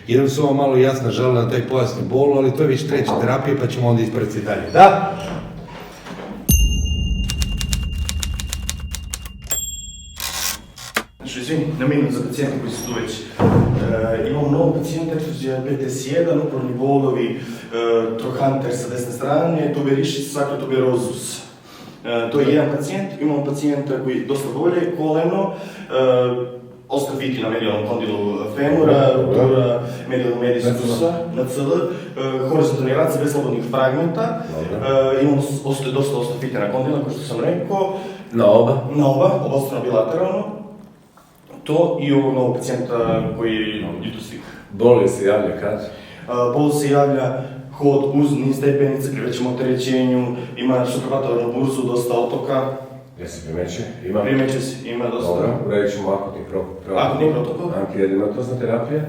jer su ovo malo jasno žele na taj pojasni bol, ali to je već treća terapija pa ćemo onda ispraviti dalje. Da? Znači, izvini, na minut za pacijente koji su tu već. Imamo novog pacijenta, PTS1, upravni bolovi, trohanter sa desne strane, tuberišica, sakrotuberozus. To je jedan pacijent. Imamo pacijenta koji dosta bolje, koleno, osteofiti na medijalnom kondilu femura, ruptura medijalnog medisusa na CL, horizontalni rad bez slobodnih fragmenta. Imamo dosta osteofite na kondila, kao što sam rekao. Na oba? Na oba, obostrano bilateralno. To i ovog novog pacijenta koji je jutostik. Bol se javlja kad? Bol se javlja hod uz niz stepenice, pri većem opterećenju, ima suprapatovarnu burzu, dosta otoka. Ja se primeće? Ima? Primeće se, ima dosta. Dobro, uradit ćemo akutni protokol. Akutni protokol? Antiedimatozna terapija.